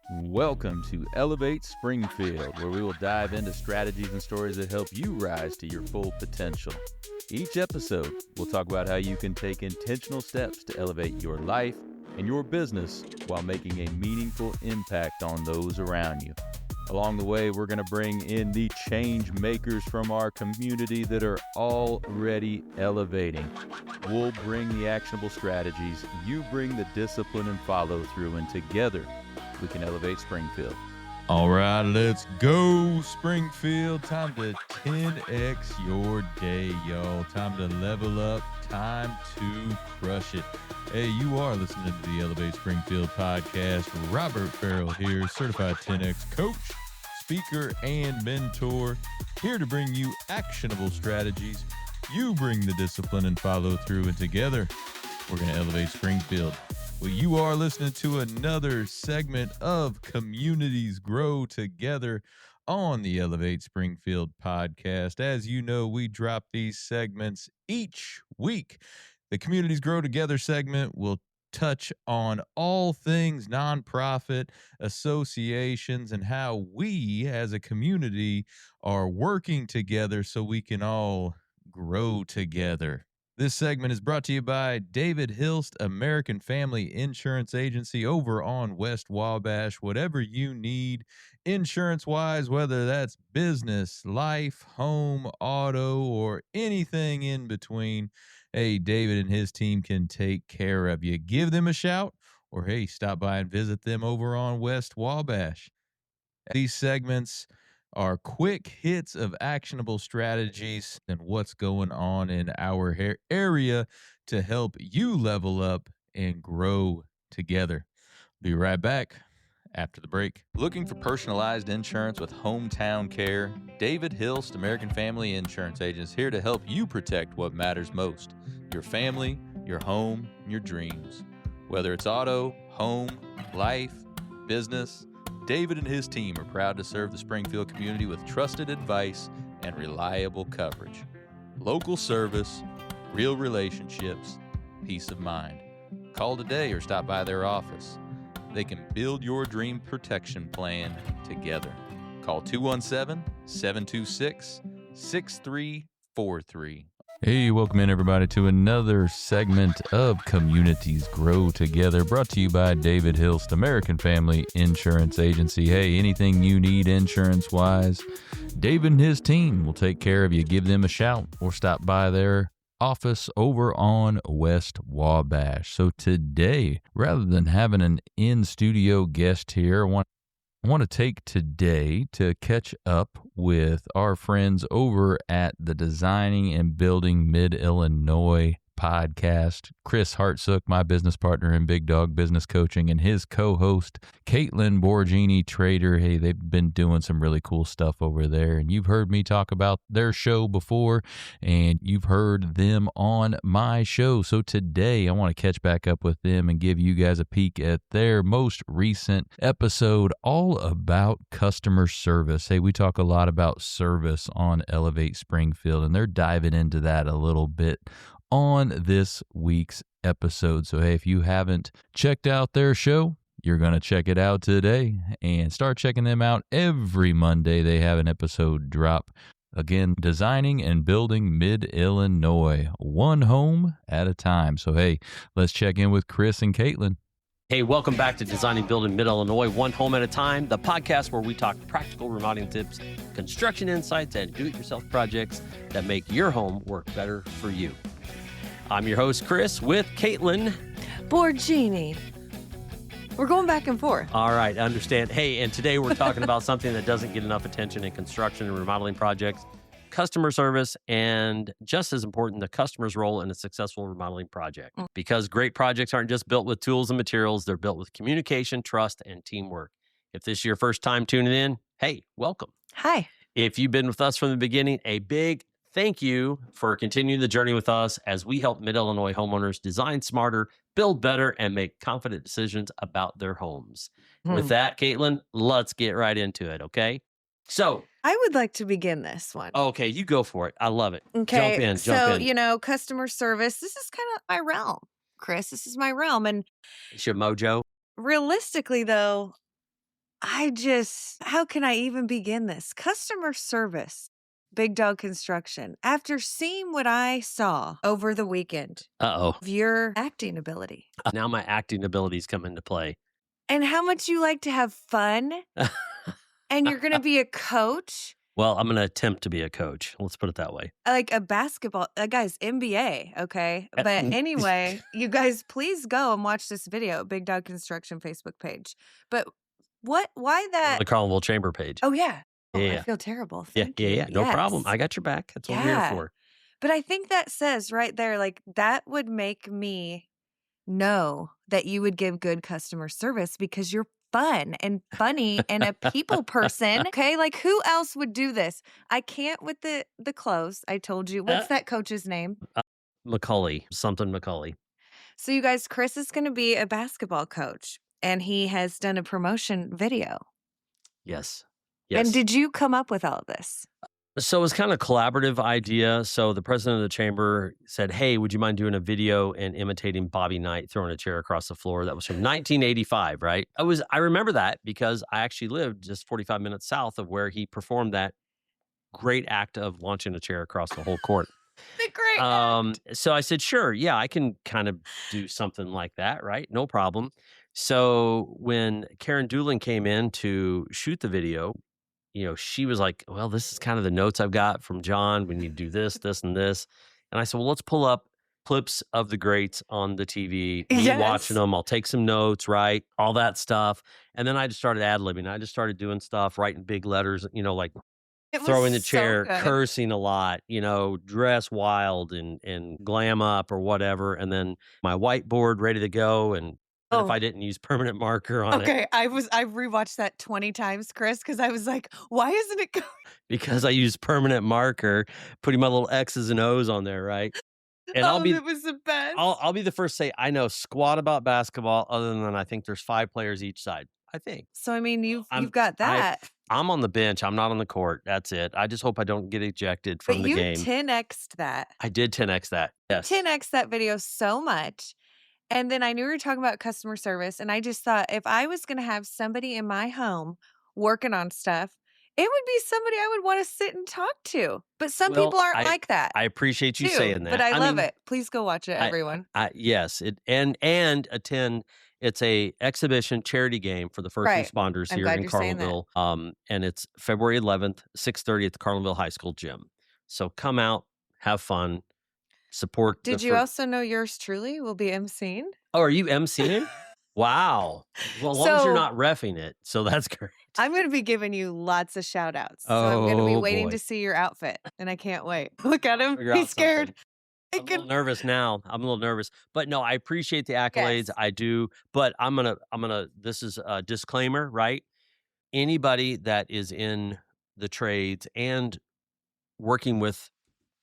Welcome to Elevate Springfield, where we will dive into strategies and stories that help you rise to your full potential. Each episode, we'll talk about how you can take intentional steps to elevate your life and your business while making a meaningful impact on those around you. Along the way, we're going to bring in the change makers from our community that are already elevating. We'll bring the actionable strategies, you bring the discipline and follow through, and together we can elevate Springfield. All right, let's go, Springfield. Time to 10x your day, y'all. Time to level up. Time to crush it. Hey, you are listening to the Elevate Springfield podcast. Robert Farrell here, certified 10x coach, speaker, and mentor, here to bring you actionable strategies. You bring the discipline and follow through, and together we're going to elevate Springfield. Well, you are listening to another segment of Communities Grow Together on the Elevate Springfield podcast. As you know, we drop these segments each week. The Communities Grow Together segment will touch on all things nonprofit associations and how we as a community are working together so we can all grow together. This segment is brought to you by David Hilst, American Family Insurance Agency over on West Wabash. Whatever you need insurance-wise, whether that's business, life, home, auto, or anything in between, hey, David and his team can take care of you. Give them a shout, or hey, stop by and visit them over on West Wabash. These segments are quick hits of actionable strategies and what's going on in our area to help you level up and grow together. Be right back after the break. Looking for personalized insurance with hometown care? David Hilst, American Family Insurance Agent, is here to help you protect what matters most: your family, your home, and your dreams. Whether it's auto, home, life, business, David and his team are proud to serve the Springfield community with trusted advice and reliable coverage. Local service, real relationships, peace of mind. Call today or stop by their office. They can build your dream protection plan together. Call 217-726-6343. Hey, welcome in everybody to another segment of Communities Grow Together, brought to you by David Hilst, American Family Insurance Agency. Hey, anything you need insurance-wise, David and his team will take care of you. Give them a shout or stop by their office over on West Wabash. So today, rather than having an in-studio guest here, I want to take today to catch up with our friends over at the Designing and Building Mid-Illinois podcast. Chris Hartsook, my business partner in Big Dog Business Coaching, and his co-host, Kaitlin Borgini Trader. Hey, they've been doing some really cool stuff over there, and you've heard me talk about their show before, and you've heard them on my show. So today, I want to catch back up with them and give you guys a peek at their most recent episode, all about customer service. Hey, we talk a lot about service on Elevate Springfield, and they're diving into that a little bit on this week's episode. So hey, if you haven't checked out their show, you're going to check it out today and start checking them out every Monday. They have an episode drop. Again, Designing and Building Mid-Illinois, one home at a time. So hey, let's check in with Chris and Kaitlin. Hey, welcome back to Designing and Building Mid-Illinois, one home at a time, the podcast where we talk practical remodeling tips, construction insights, and do-it-yourself projects that make your home work better for you. I'm your host, Chris, with Kaitlin Borgini. We're going back and forth. All right, understand. Hey, and today we're talking about something that doesn't get enough attention in construction and remodeling projects: customer service, and just as important, the customer's role in a successful remodeling project. Because great projects aren't just built with tools and materials, they're built with communication, trust, and teamwork. If this is your first time tuning in, hey, welcome. Hi. If you've been with us from the beginning, a big thank you for continuing the journey with us as we help Mid-Illinois homeowners design smarter, build better, and make confident decisions about their homes. With that, Kaitlin, let's get right into it, okay? So I would like to begin this one. Okay, you go for it. I love it. Okay. Jump in. You know, customer service, this is kind of my realm, Chris. This is my realm. And It's your mojo. realistically, though, how can I even begin this? Customer service, Big Dog Construction. After seeing what I saw over the weekend Uh-oh. of your acting ability Now my acting abilities come into play. and how much you like to have fun, and you're going to be a coach, Well, I'm going to attempt to be a coach. Let's put it that way. like a basketball, guys, NBA, okay? But anyway, you guys, please go and watch this video, Big Dog Construction Facebook page. But why that? The Carlinville Chamber page. Oh, yeah. Oh, Yeah. I feel terrible. Yeah, Thank you. No problem. Yes. I got your back. That's what we're here Yeah. for. But I think that says right there, like, that would make me know that you would give good customer service because you're fun and funny and a people person. Okay. Like, who else would do this? I can't with the clothes. I told you. What's that coach's name? Macaulay. So, you guys, Chris is going to be a basketball coach and he has done a promotion video. Yes. And did you come up with all of this? So it was kind of a collaborative idea. So the president of the chamber said, hey, would you mind doing a video and imitating Bobby Knight throwing a chair across the floor? That was from 1985, right? I remember that because I actually lived just 45 minutes south of where he performed that great act of launching a chair across the whole court. The great act. So I said, sure, yeah, I can kind of do something like that, right? No problem. So when Karen Doolin came in to shoot the video, she was like, well, this is kind of the notes I've got from John. We need to do this, this, and this. And I said, well, let's pull up clips of the greats on the TV. Me watching them. I'll take some notes, right? All that stuff. And then I just started ad-libbing. I just started doing stuff, writing big letters, like throwing the chair, cursing a lot, dress wild and glam up or whatever. And then my whiteboard ready to go. And if I didn't use permanent marker on it. Okay, I rewatched that 20 times, Chris, because I was like, why isn't it going? Because I used permanent marker, putting my little X's and O's on there, right? And it was the best. I'll be the first to say I know squat about basketball, other than I think there's 5 players each side. I think. So I mean, you've got that. I'm on the bench. I'm not on the court. That's it. I just hope I don't get ejected from the game. But you 10x'd that. I did 10x that. Yes. 10x that video so much. And then I knew we were talking about customer service. And I just thought if I was going to have somebody in my home working on stuff, it would be somebody I would want to sit and talk to. But some people aren't like that. I appreciate you saying that. But I love it. Please go watch it, everyone. Yes. And attend. It's a exhibition charity game for the first responders here in Carlinville. And it's February 11th, 6:30 at the Carlinville High School gym. So come out, have fun. Support. Did you also know yours truly will be emceeing? Oh, are you emceeing? Wow. Well, as long as you're not reffing it. So that's great. I'm going to be giving you lots of shout outs. So I'm going to be waiting to see your outfit. And I can't wait. Look at him. He's scared. I'm a little nervous now. But no, I appreciate the accolades. Yes. I do. But I'm gonna, this is a disclaimer, right? Anybody that is in the trades and working with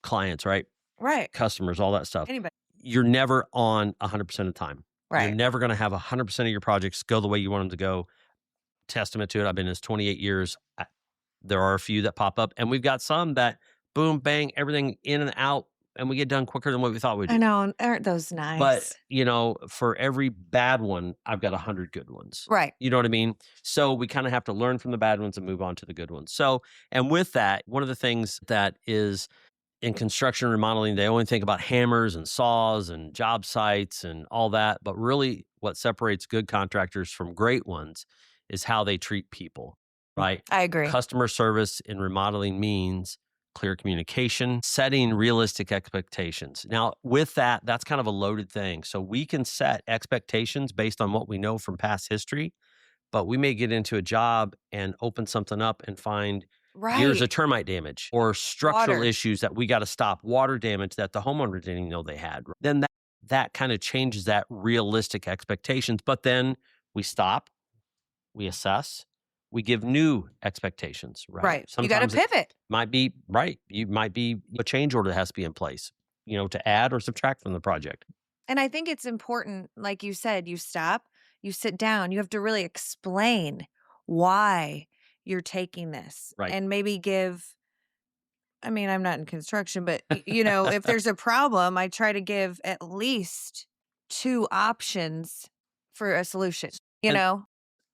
clients, right? Right. Customers, all that stuff. Anybody. You're never on 100% of the time. Right. You're never going to have 100% of your projects go the way you want them to go. Testament to it. I've been in this 28 years. There are a few that pop up, and we've got some that boom, bang, everything in and out, and we get done quicker than what we thought we'd do. I know. Aren't those nice? But, for every bad one, I've got 100 good ones. Right. You know what I mean? So we kind of have to learn from the bad ones and move on to the good ones. So, and with that, one of the things that is in construction and remodeling, they only think about hammers and saws and job sites and all that. But really what separates good contractors from great ones is how they treat people, right? I agree. Customer service in remodeling means clear communication, setting realistic expectations. Now, with that, that's kind of a loaded thing. So we can set expectations based on what we know from past history, but we may get into a job and open something up and find here's a termite damage or structural issues that we got to stop, water damage that the homeowner didn't even know they had. Then that kind of changes that realistic expectations. But then we stop, we assess, we give new expectations, right? Right. Sometimes you got to pivot. Might be right. You might be a change order that has to be in place, to add or subtract from the project. And I think it's important, like you said, you stop, you sit down, you have to really explain why you're taking this, right? And maybe I'm not in construction, but if there's a problem, I try to give at least 2 options for a solution,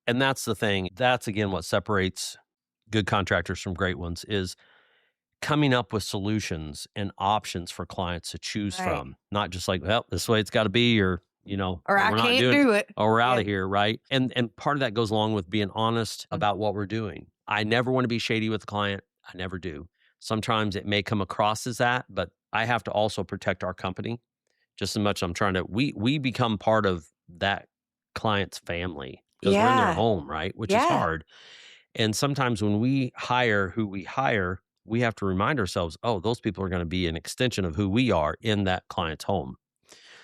And that's the thing. That's, again, what separates good contractors from great ones is coming up with solutions and options for clients to choose Right. from. Not just like, well, this way it's got to be, or, Or I we're not can't doing do it. or we're out Yeah. of here, right? And part of that goes along with being honest about what we're doing. I never want to be shady with the client. I never do. Sometimes it may come across as that, but I have to also protect our company just as much. I'm trying to, we become part of that client's family because we're in their Yeah. home, right? Which is Yeah. hard. And sometimes when we hire who we hire, we have to remind ourselves, oh, those people are going to be an extension of who we are in that client's home.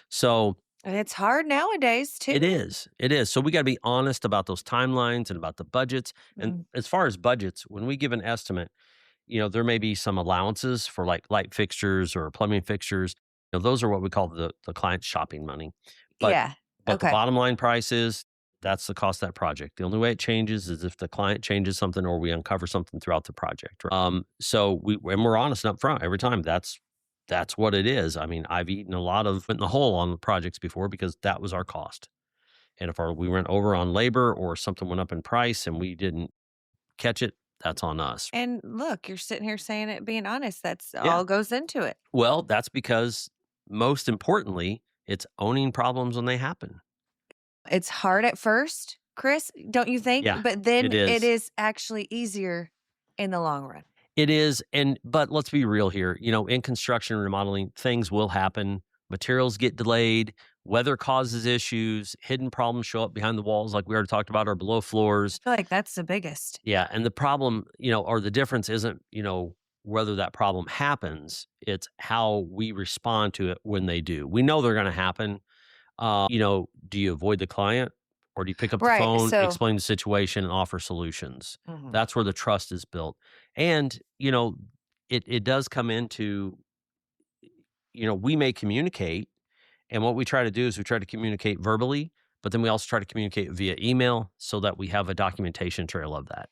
So And it's hard nowadays too. it is. It is. So we got to be honest about those timelines and about the budgets. And as far as budgets, when we give an estimate, there may be some allowances for like light fixtures or plumbing fixtures. Those are what we call the client's shopping money. But Yeah. but the Okay. bottom line price is that's the cost of that project. The only way it changes is if the client changes something or we uncover something throughout the project. So we're honest up front every time. That's what it is. I mean, I've went in the hole on projects before because that was our cost. And if we went over on labor or something went up in price and we didn't catch it, that's on us. And look, you're sitting here saying it, being honest. That's Yeah. all goes into it. Well, that's because most importantly, it's owning problems when they happen. It's hard at first, Chris, don't you think? Yeah, But then it is. it is actually easier in the long run. It is. But let's be real here. In construction and remodeling, things will happen. Materials get delayed. Weather causes issues. Hidden problems show up behind the walls, like we already talked about, or below floors. I feel like that's the biggest. Yeah. And the problem, or the difference isn't, whether that problem happens. It's how we respond to it when they do. We know they're going to happen. Do you avoid the client or do you pick up the Right, phone, so- explain the situation, and offer solutions? Mhm. That's where the trust is built. And, it does come into, we may communicate. And what we try to do is we try to communicate verbally, but then we also try to communicate via email so that we have a documentation trail of that.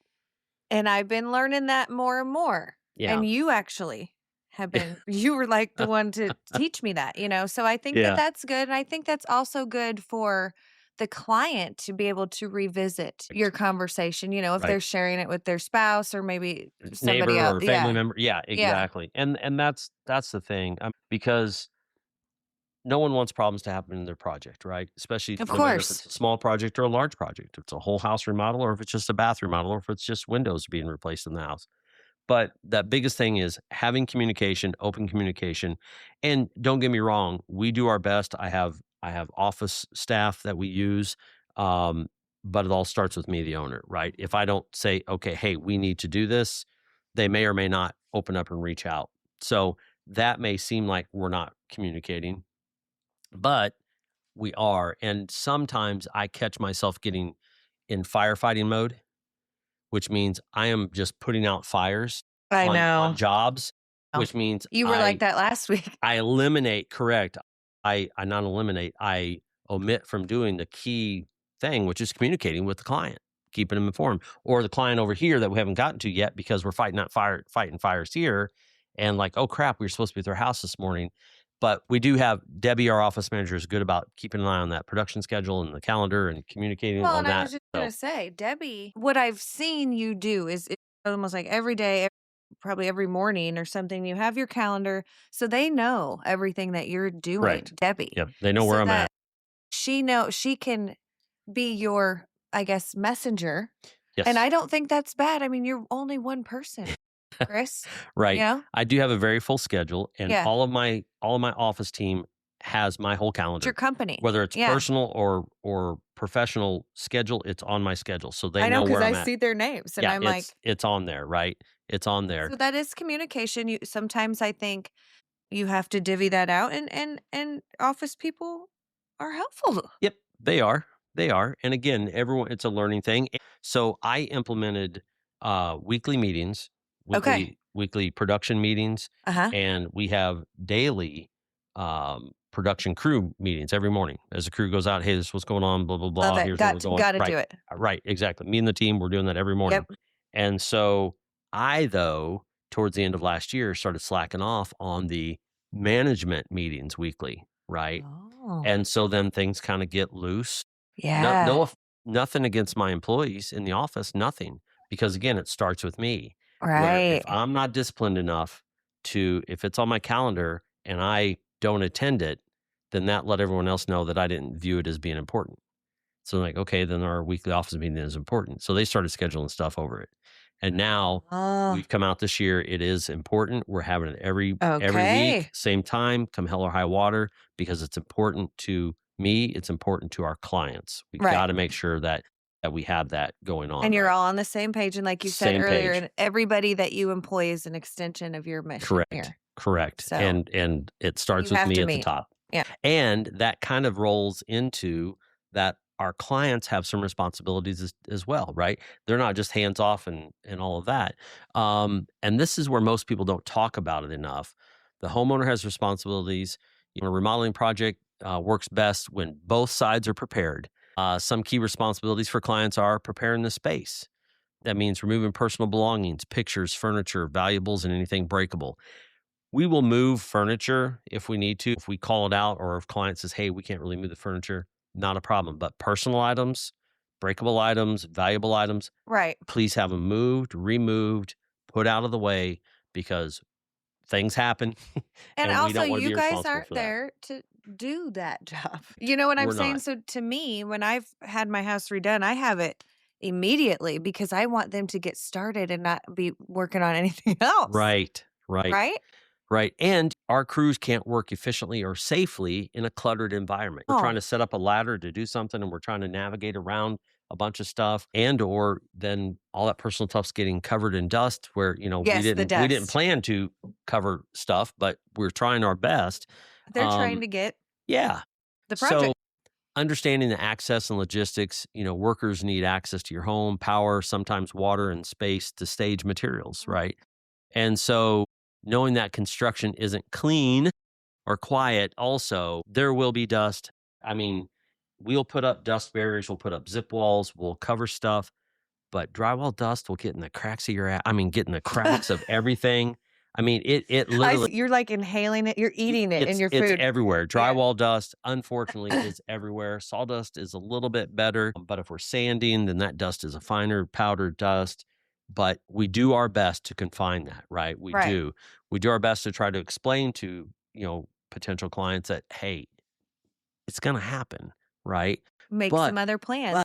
And I've been learning that more and more. Yeah. And you actually have been, you were like the one to teach me that, So I think Yeah. that that's good. And I think that's also good for the client to be able to revisit your conversation, if Right. they're sharing it with their spouse or maybe somebody Neighbor else. or family member. Yeah, exactly. And that's the thing, because no one wants problems to happen in their project, right? Especially Of no matter if course. it's a small project or a large project. If it's a whole house remodel or if it's just a bath remodel or if it's just windows being replaced in the house. But that biggest thing is having communication, open communication. And don't get me wrong, we do our best. I have office staff that we use, but it all starts with me, the owner, right? If I don't say, okay, hey, we need to do this, they may or may not open up and reach out. So that may seem like we're not communicating, but we are. And sometimes I catch myself getting in firefighting mode, which means I am just putting out fires I know. on jobs, Oh. which means You were like that last week. I eliminate, correct. I not eliminate, I omit from doing the key thing, which is communicating with the client, keeping them informed, or the client over here that we haven't gotten to yet because we're fighting fires here. And like, oh crap, we were supposed to be at their house this morning. But we do have Debbie, our office manager, is good about keeping an eye on that production schedule and the calendar and communicating Well, on and that. I was just going to say, Debbie, what I've seen you do is it's almost like every day, probably every morning or something, you have your calendar so they know everything that you're doing, Correct. Debbie. Yep, they know where I'm that at. She can be your, I guess, messenger. Yes. And I don't think that's bad. I mean, you're only one person, Chris. Right. You know? I do have a very full schedule, and Yeah. all of my office team has my whole It's calendar. your company. Whether it's Yeah. personal or professional schedule, it's on my schedule, so they I know where because I'm I at. see their names and Yeah, I'm like, it's on there, right? It's on there. so that is communication. You sometimes I think you have to divvy that out and office people are helpful. Yep, they are. They are. And again, everyone, it's a learning thing. So I implemented weekly meetings, Okay. weekly production meetings, Uh-huh. and we have daily production crew meetings every morning as the crew goes out. Hey, this is what's going on, blah, blah, blah. Love it. Here's where we're going. Got to Right. do it. Right, exactly. Me and the team, we're doing that every morning. Yep. And so I, though, towards the end of last year, started slacking off on the management meetings weekly, right? Oh. And so then things kind of get loose. Yeah. nothing against my employees in the office, nothing. Because again, it starts with me. Where Right. if I'm not disciplined enough if it's on my calendar and I don't attend it, then that let everyone else know that I didn't view it as being important. So like, okay, then our weekly office meeting is important. So they started scheduling stuff over it. And now Oh, we've come out this year. It is important. We're having it every okay. week, same time, come hell or high water, because it's important to me. It's important to our clients. We Right. got to make sure that we have that going on. And you're right? all on the same page. And like you said Same earlier, page. and everybody that you employ is an extension of your mission Correct. here. Correct. So and it starts you with have me to at the meet. top. Yeah. And that kind of rolls into that our clients have some responsibilities as well, right? They're not just hands off and all of that. And this is where most people don't talk about it enough. The homeowner has responsibilities. A remodeling project works best when both sides are prepared. Some key responsibilities for clients are preparing the space. That means removing personal belongings, pictures, furniture, valuables, and anything breakable. We will move furniture if we need to. If we call it out or if client says, hey, we can't really move the furniture, not a problem. But personal items, breakable items, valuable items, Right. please have them moved, removed, put out of the way, because things happen. And we also, don't want to you be guys responsible aren't for that. there to do that job. You know what I'm We're saying? not. So to me, when I've had my house redone, I have it immediately because I want them to get started and not be working on anything else. Right. Right? Right. And our crews can't work efficiently or safely in a cluttered environment. We're trying Oh, to set up a ladder to do something and we're trying to navigate around a bunch of stuff, or then all that personal stuff's getting covered in dust where, yes, the we didn't dust. plan to cover stuff, but we're trying our best. They're trying to get Yeah. the project. So understanding the access and logistics, workers need access to your home, power, sometimes water and space to stage materials, right? And so knowing that construction isn't clean or quiet, also, there will be dust. I mean, we'll put up dust barriers, we'll put up zip walls, we'll cover stuff, but drywall dust will get in the cracks of get in the cracks of everything. I mean, it literally, You're like inhaling it. You're eating it in your it's food. everywhere. Drywall dust, unfortunately, is everywhere. Sawdust is a little bit better, but if we're sanding, then that dust is a finer powdered dust. But we do our best to confine that, right? We Right. do. We do our best to try to explain to, potential clients that, hey, it's going to happen, right? Make But some other plans.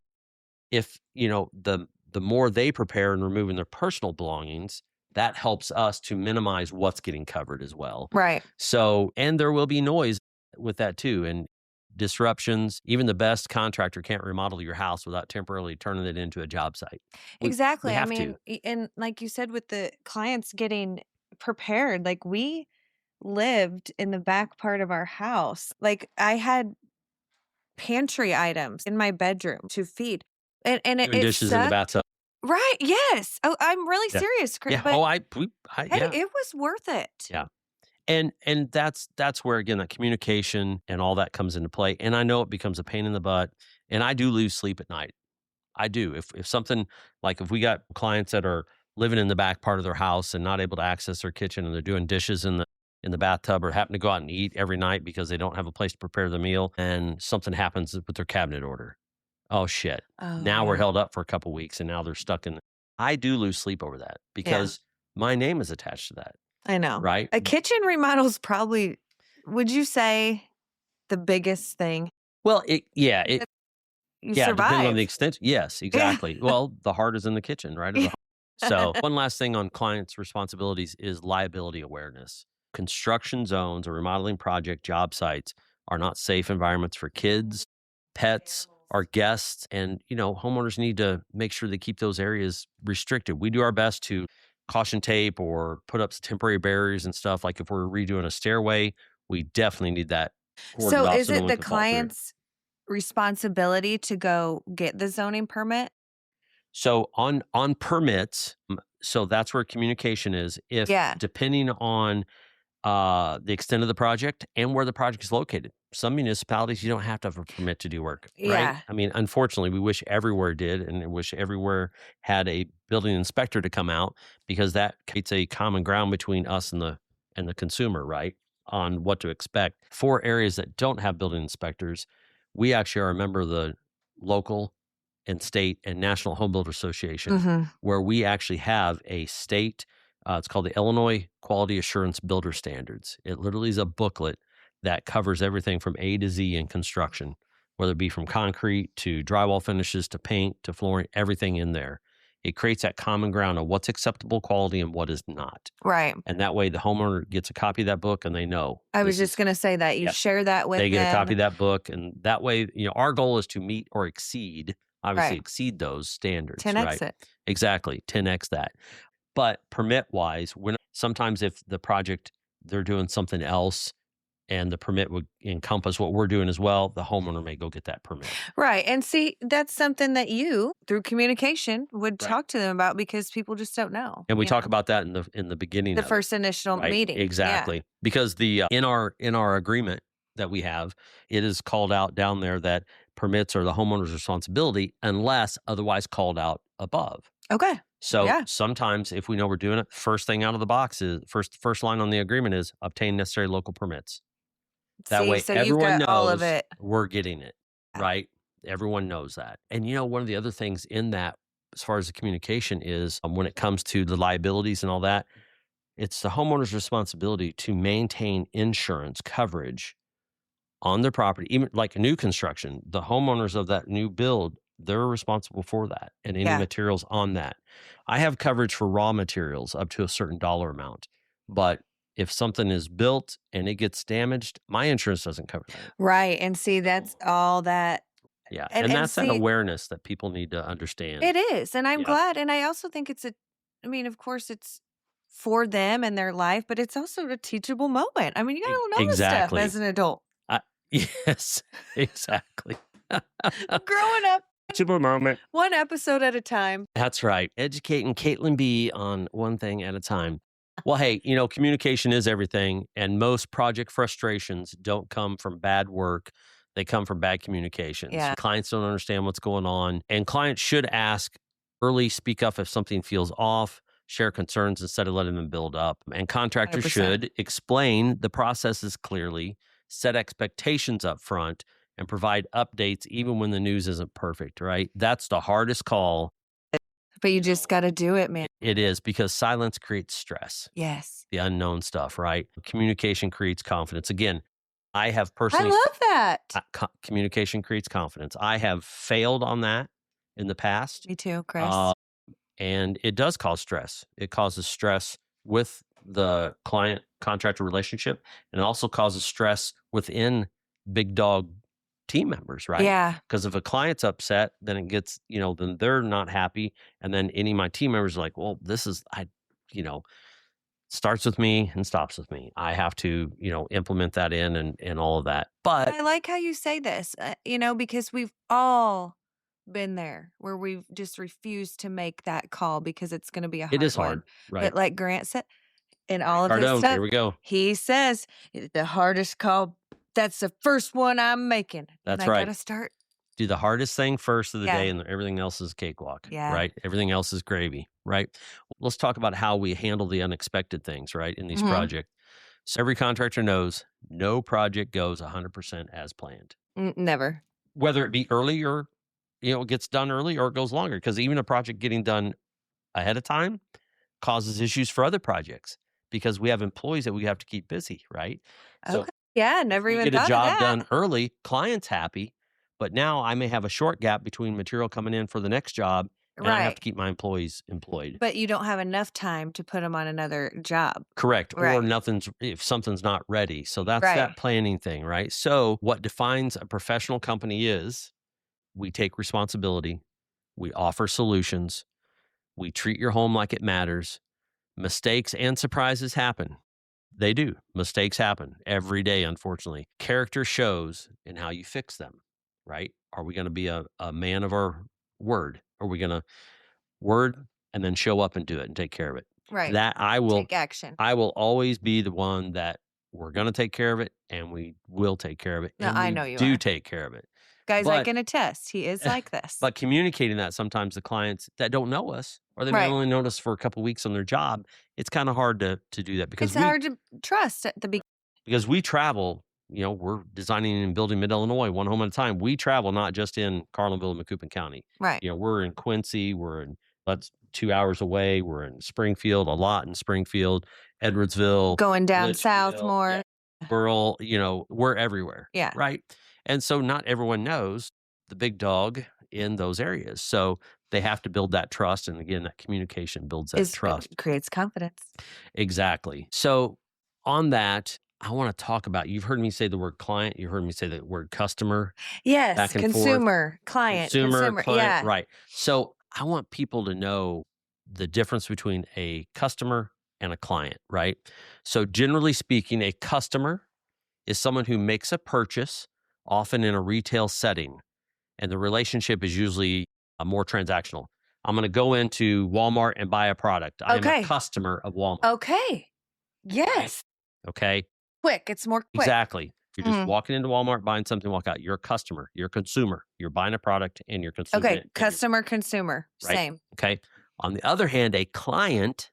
if, the more they prepare in removing their personal belongings, that helps us to minimize what's getting covered as well. Right. So, and there will be noise with that too, and disruptions. Even the best contractor can't remodel your house without temporarily turning it into a job site. Exactly. We I have mean, and like you said, with the clients getting prepared, like we lived in the back part of our house. Like I had pantry items in my bedroom to feed. And doing it dishes in the sucked. bathtub. Right. Yes. Oh, I'm really Yeah. serious, Chris. Yeah. But Oh, hey, yeah. it was worth it. Yeah. And that's where, again, that communication and all that comes into play. And I know it becomes a pain in the butt, and I do lose sleep at night. I do. If something, like if we got clients that are living in the back part of their house and not able to access their kitchen, and they're doing dishes in the bathtub, or happen to go out and eat every night because they don't have a place to prepare the meal, and something happens with their cabinet order. Oh shit. Oh, Now we're yeah. held up for a couple weeks and now they're stuck in. I do lose sleep over that because my name is attached to that, I know. right? A kitchen remodel is probably, would you say, the biggest thing? Well, it You depending on survive. the extent. Yes, exactly. Well, the heart is in the kitchen, right? Of the home. So one last thing on clients' responsibilities is liability awareness. Construction zones or remodeling project job sites are not safe environments for kids, pets, our guests, and homeowners need to make sure they keep those areas restricted. We do our best to caution tape or put up some temporary barriers and stuff. Like if we're redoing a stairway, we definitely need that cordoned So off is no it one the can fall through. client's responsibility to go get the zoning permit? So on permits, so that's where communication is. If depending on the extent of the project and where the project is located. Some municipalities, you don't have to have a permit to do work, right? Yeah. I mean, unfortunately, we wish everywhere did, and I wish everywhere had a building inspector to come out, because that creates a common ground between us and the consumer, right, on what to expect. For areas that don't have building inspectors, we actually are a member of the local and state and national home builder association, where we actually have a state, it's called the Illinois Quality Assurance Builder Standards. It literally is a booklet that covers everything from A to Z in construction, whether it be from concrete to drywall finishes to paint to flooring, everything in there. It creates that common ground of what's acceptable quality and what is not. Right. And that way the homeowner gets a copy of that book and they know. I was just going to say that. You share that with them. They get a copy of that book. And that way, our goal is to meet or exceed, obviously exceed those standards. 10x right? it. Exactly. 10x that. But permit-wise, sometimes if the project, they're doing something else, and the permit would encompass what we're doing as well, the homeowner may go get that permit. Right. And see, that's something that you, through communication, would talk to them about because people just don't know. And we talk about that in the beginning. The first initial meeting. Exactly. Yeah. Because in our agreement that we have, it is called out down there that permits are the homeowner's responsibility unless otherwise called out above. Okay. So sometimes if we know we're doing it, first thing out of the box is first line on the agreement is obtain necessary local permits. That way everyone knows all of it. We're getting it, right? Everyone knows that. And one of the other things in that, as far as the communication is, when it comes to the liabilities and all that, it's the homeowner's responsibility to maintain insurance coverage on their property, even like a new construction. The homeowners of that new build, they're responsible for that and any materials on that. I have coverage for raw materials up to a certain dollar amount, but if something is built and it gets damaged, my insurance doesn't cover that. Right. And see, that's all that. Yeah. And that's that awareness that people need to understand. It is. And I'm glad. And I also think of course it's for them and their life, but it's also a teachable moment. I mean, you got to know this stuff as an adult. Yes, exactly. Growing up. Teachable moment. One episode at a time. That's right. Educating Kaitlin B on one thing at a time. Well, hey, communication is everything. And most project frustrations don't come from bad work. They come from bad communications. Yeah. Clients don't understand what's going on. And clients should ask early, speak up if something feels off, share concerns instead of letting them build up. And contractors 100%. should explain the processes clearly, set expectations up front, and provide updates even when the news isn't perfect, right? That's the hardest call. But you just got to do it, man. It is, because silence creates stress. Yes. The unknown stuff, right? Communication creates confidence. Again, I have personally... I love that. Communication creates confidence. I have failed on that in the past. Me too, Chris. And it does cause stress. It causes stress with the client-contractor relationship, and it also causes stress within big dog team members, right? Yeah. Because if a client's upset, then it gets, then they're not happy. And then any of my team members are like, well, this is, starts with me and stops with me. I have to, implement that in and all of that. But I like how you say this, because we've all been there where we've just refused to make that call because it's going to be a hard one. It is hard, right? But like Grant said, in all of his stuff, here we go. He says the hardest call, that's the first one I'm making. That's and right. I got to start. Do the hardest thing first of the day, and everything else is cakewalk, right? Everything else is gravy, right? Let's talk about how we handle the unexpected things, right, in these projects. So every contractor knows no project goes 100% as planned. Never. Whether it be early or, it gets done early or it goes longer, because even a project getting done ahead of time causes issues for other projects because we have employees that we have to keep busy, right? So okay. Yeah, never even get thought a job of that. done early, client's happy, but now I may have a short gap between material coming in for the next job, and I have to keep my employees employed. But you don't have enough time to put them on another job. Correct. Right. Or if something's not ready. So that's that planning thing, right? So what defines a professional company is we take responsibility, we offer solutions, we treat your home like it matters. Mistakes and surprises happen. They do. Mistakes happen every day, unfortunately. Character shows in how you fix them, right? Are we going to be a man of our word? Are we going to word and then show up and do it and take care of it? Right. That I will take action. I will always be the one that we're going to take care of it, and we will take care of it. No, and I know you do are. take care of it. Guys, I can attest. He is like this. But communicating that, sometimes the clients that don't know us, or they may only know us for a couple of weeks on their job, it's kind of hard to do that because it's hard to trust at the beginning. Because we travel we're designing and building Mid-Illinois one home at a time. We travel not just in Carlinville and Macoupin County. Right. We're in Quincy. That's 2 hours away. We're in Springfield, a lot in Springfield, Edwardsville. Going down south Litchfield, more. Burl, we're everywhere. Yeah. Right. And so not everyone knows the big dog in those areas. So they have to build that trust. And again, that communication builds that trust. Creates confidence. Exactly. So on that, I want to talk about, you've heard me say the word client. You heard me say the word customer. Yes. Back and Consumer, client, consumer. Client. Yeah. Right. So I want people to know the difference between a customer and a client, right? So generally speaking, a customer is someone who makes a purchase, often in a retail setting, and the relationship is usually more transactional. I'm going to go into Walmart and buy a product. I'm a customer of Walmart. Okay. Yes. Okay. Quick. It's more quick. Exactly. If you're just walking into Walmart, buying something, walk out. You're a customer. You're a consumer. You're buying a product and you're consuming it. Okay. Customer, consumer. Right? Same. Okay. On the other hand, a client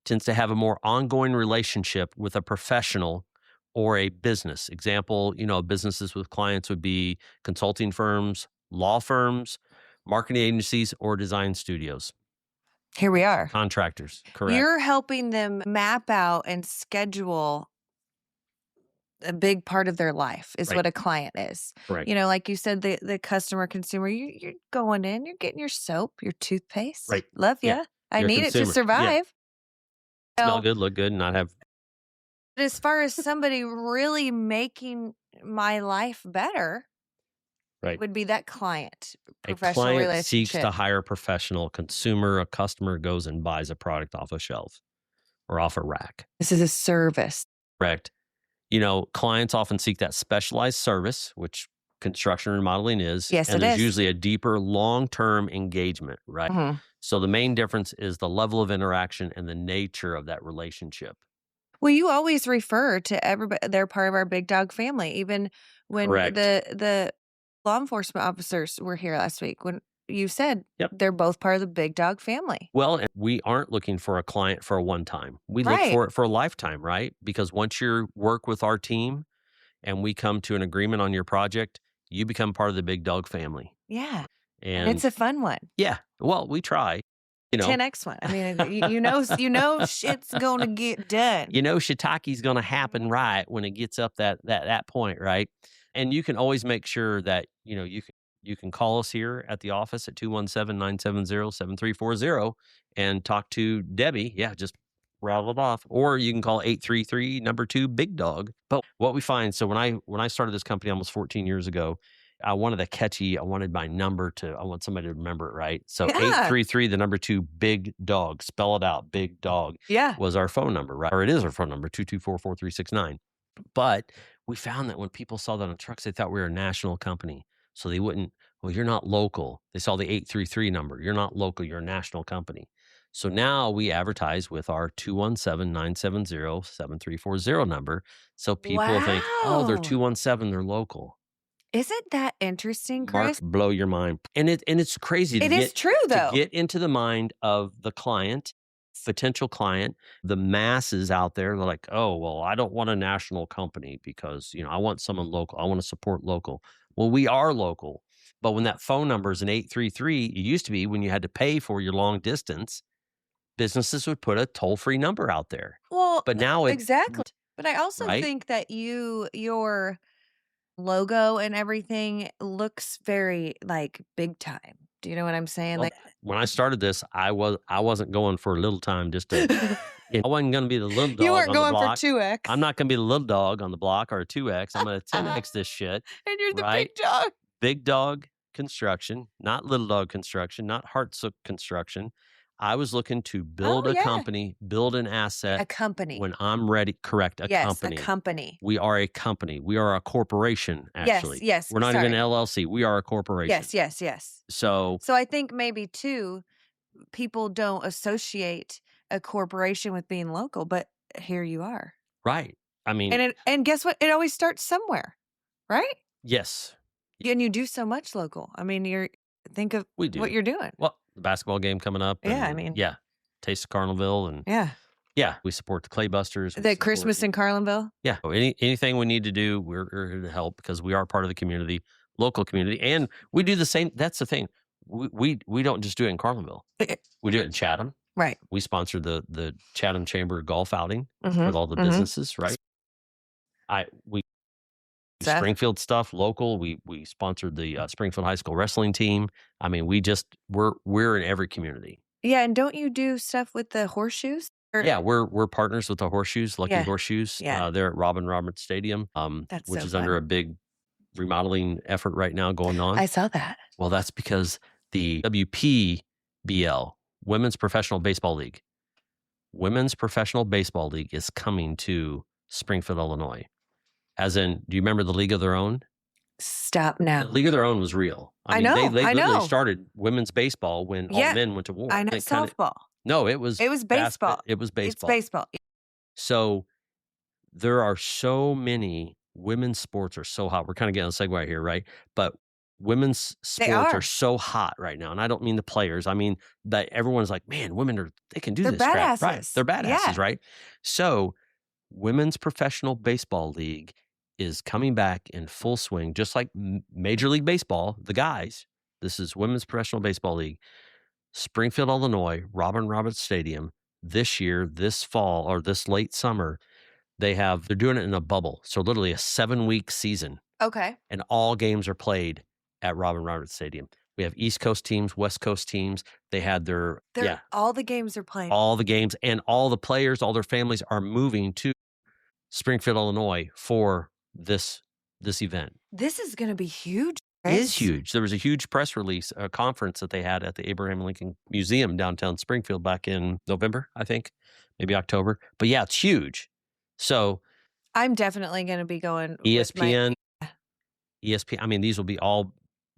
tends to have a more ongoing relationship with a professional or a business. Example, businesses with clients would be consulting firms, law firms, marketing agencies, or design studios. Here we are. Contractors. Correct. You're helping them map out and schedule a big part of their life is what a client is. Correct. Like you said, the customer, consumer, you're going in, you're getting your soap, your toothpaste. Right. Love you. Yeah. I need it to survive. Yeah. Smell good, look good, and not have. But as far as somebody really making my life better, would be that client, professional a client relationship. seeks to hire a professional. A customer goes and buys a product off a shelf or off a rack. This is a service. Correct. Clients often seek that specialized service, which construction and remodeling is. Yes, and it there's is. usually a deeper long-term engagement, right? Mm-hmm. So the main difference is the level of interaction and the nature of that relationship. Well, you always refer to everybody. They're part of our big dog family. Even when the law enforcement officers were here last week, when you said they're both part of the big dog family. Well, and we aren't looking for a client for a one time. We look for it for a lifetime, right? Because once you work with our team and we come to an agreement on your project, you become part of the big dog family. Yeah. And it's a fun one. Yeah. Well, we try. 10x one. I mean, shit's going to get done. Shiitake's going to happen right when it gets up that point, right? And you can always make sure that, you can call us here at the office at 217-970-7340 and talk to Debbie. Yeah, just rattle it off. Or you can call 833-2 BIG-DOG. But what we find, so when I started this company almost 14 years ago, I wanted I wanted my number I want somebody to remember it, right? So 833-2 BIG-DOG, spell it out, Big Dog. Yeah. Was our phone number, right? Or it is our phone number, 224-4369. But we found that when people saw that on trucks, they thought we were a national company. So they wouldn't, you're not local. They saw the 833 number. You're not local. You're a national company. So now we advertise with our 217-970-7340 number. So people think, they're 217, they're local. Isn't that interesting, Chris? Mark, blow your mind. And it's crazy. It is true, though. To get into the mind of the client, potential client, the masses out there, they're like, I don't want a national company because, I want someone local. I want to support local. Well, we are local. But when that phone number is an 833, it used to be when you had to pay for your long distance, businesses would put a toll-free number out there. Well, but now exactly. But I also think that your logo and everything looks very big time. Do you know what I'm saying? Well, when I started this, I wasn't going for a little time just to. I wasn't going to be the little dog. You weren't on going the block. for 2X. I'm not going to be the little dog on the block or a 2X. I'm going to 10X this shit. And you're the big dog. Big Dog Construction, not Little Dog Construction, not Heartsook Construction. I was looking to build a company, build an asset. A company. When I'm ready, correct, company. Yes, a company. We are a company. We are a corporation, actually. Yes. We're not even an LLC. We are a corporation. Yes. So I think maybe, too, people don't associate a corporation with being local, but here you are. Right. I mean. And guess what? It always starts somewhere, right? Yes. And you do so much local. I mean, think of what you're doing. Well, the basketball game coming up. Yeah, I mean. Yeah. Taste of Carlinville. And yeah. Yeah, we support the Clay Busters. The Christmas in Carlinville? Yeah, anything we need to do, we're here to help because we are part of the community, local community, and we do the same. That's the thing. We don't just do it in Carlinville. We do it in Chatham. Right. We sponsor the Chatham Chamber golf outing Mhm, with all the mhm. businesses, right? We Seth? Springfield stuff local. We sponsored the Springfield High School wrestling team. I mean, we're in every community. Yeah, and don't you do stuff with the horseshoes? Yeah, we're partners with the Horseshoes, Lucky Yeah, Horseshoes. yeah. They're at Robin Roberts Stadium, That's which so is under fun. a big remodeling effort right now going on. I saw that. Well, that's because the WPBL, Women's Professional Baseball League, is coming to Springfield, Illinois. As in, do you remember the League of Their Own? Stop The now. League of Their Own was real. I mean, know, They I literally know. started women's baseball when all Yeah, men went to war. I know. It kinda- Softball. no, it was baseball. It was baseball. It's baseball. So there are so many women's sports are so hot. We're kind of getting a segue here, right? But women's sports are so hot right now. And I don't mean the players. I mean that everyone's like, man, they can do They're this crap. Right. badasses. They're badasses, Yeah. right? So Women's Professional Baseball League is coming back in full swing, just like Major League Baseball, the guys. This is Women's Professional Baseball League. Springfield, Illinois, Robin Roberts Stadium. This year, this fall, or this late summer, they're doing it in a bubble. So literally a 7-week season, Okay. and all games are played at Robin Roberts Stadium. We have East Coast teams, West Coast teams. They had All the games are playing. all the games, and all the players, all their families are moving to Springfield, Illinois for this event. This is going to be huge. It is huge. There was a huge press release, a conference that they had at the Abraham Lincoln Museum downtown Springfield back in November, I think, maybe October. But yeah, it's huge. So I'm definitely going to be going. ESPN. I mean, these will be all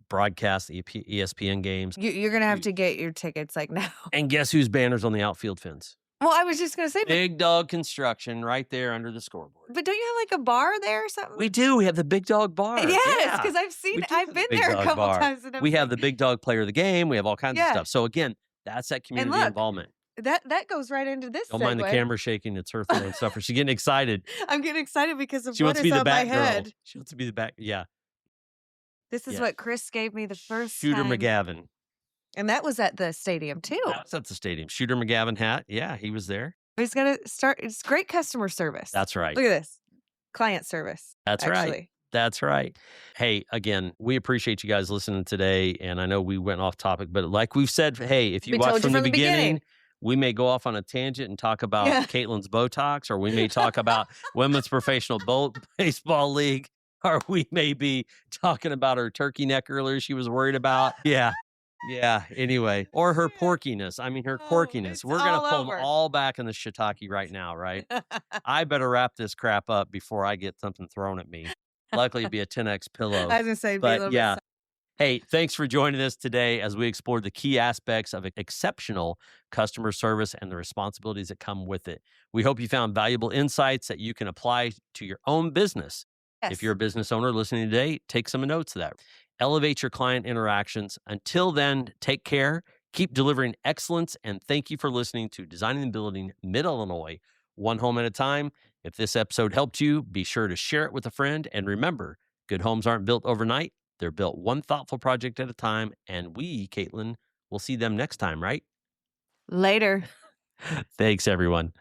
broadcast ESPN games. You're going to have to get your tickets like now. And guess whose banner's on the outfield fence? Well, I was just going to say, Big Dog Construction right there under the scoreboard. but don't you have like a bar there or something? We do. We have the Big Dog Bar. Yes, because We do I've have been the Big there a Dog couple Bar. times. And We have the Big Dog Player of the Game. We have all kinds of Yeah. stuff. So again, that's that community look, involvement. that goes right into this. Don't mind the segue. camera shaking. It's her throwing stuff. She's getting excited. I'm getting excited because of She what wants to be is the on my back girl. head. She wants to be the back. Yeah. This is Yeah. what Chris gave me the first Shooter time. McGavin. And that was at the stadium too. That's at the stadium. Shooter McGavin hat. Yeah, he was there. He's going to start. It's great customer service. That's right. Look at this. Client service. That's right. actually. That's right. Hey, again, we appreciate you guys listening today. And I know we went off topic, but like we've said, hey, if you We watch told you from the from the beginning, beginning. we may go off on a tangent and talk about Yeah. Kaitlin's Botox, or we may talk about Women's Professional Baseball League, or we may be talking about her turkey neck earlier she was worried about. Yeah. Yeah. Anyway, or her porkiness. I mean, her Oh, quirkiness. it's We're going to all pull over. them all back in the shiitake right now, right? I better wrap this crap up before I get something thrown at me. Likely to be a 10X pillow. I was going to say, be a But little yeah. bit. Hey, thanks for joining us today as we explore the key aspects of exceptional customer service and the responsibilities that come with it. We hope you found valuable insights that you can apply to your own business. Yes. If you're a business owner listening today, take some notes of that. Elevate your client interactions. Until then, take care, keep delivering excellence, and thank you for listening to Designing and Building Mid-Illinois, one home at a time. If this episode helped you, be sure to share it with a friend. And remember, good homes aren't built overnight. They're built one thoughtful project at a time. And we, Kaitlin, will see them next time, right? Later. Thanks, everyone.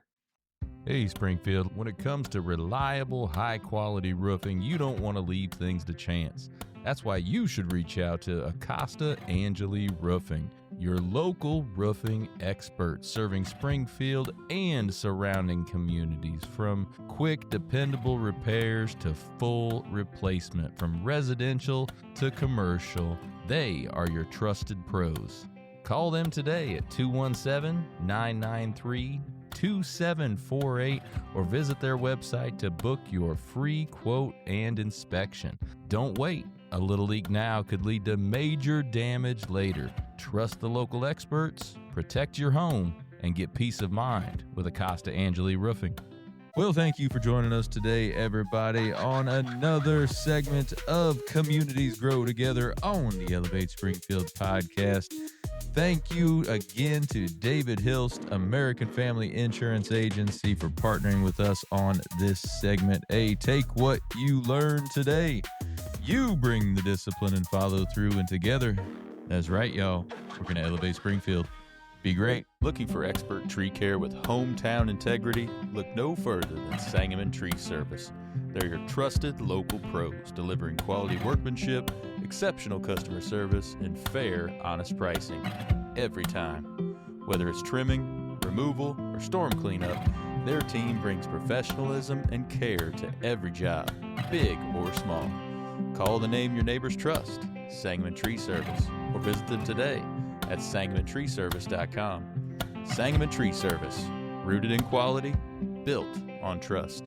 Hey, Springfield, when it comes to reliable, high-quality roofing, you don't want to leave things to chance. That's why you should reach out to Acosta Angeli Roofing, your local roofing expert, serving Springfield and surrounding communities. From quick, dependable repairs to full replacement, from residential to commercial, they are your trusted pros. Call them today at 217-993-2748 or visit their website to book your free quote and inspection. Don't wait. A little leak now could lead to major damage later. Trust the local experts, protect your home, and get peace of mind with Acosta Angeli Roofing. Well, thank you for joining us today, everybody, on another segment of Communities Grow Together on the Elevate Springfield podcast. Thank you again to David Hilst, American Family Insurance Agency, for partnering with us on this segment. Hey, take what you learned today. You bring the discipline and follow through, and together, that's right, y'all, we're going to elevate Springfield. Be great. Looking for expert tree care with hometown integrity? Look no further than Sangamon Tree Service. They're your trusted local pros, delivering quality workmanship, exceptional customer service, and fair, honest pricing every time. Whether it's trimming, removal, or storm cleanup, their team brings professionalism and care to every job, big or small. Call the name your neighbors trust, Sangamon Tree Service, or visit them today at SangamonTreeService.com. Sangamon Tree Service, rooted in quality, built on trust.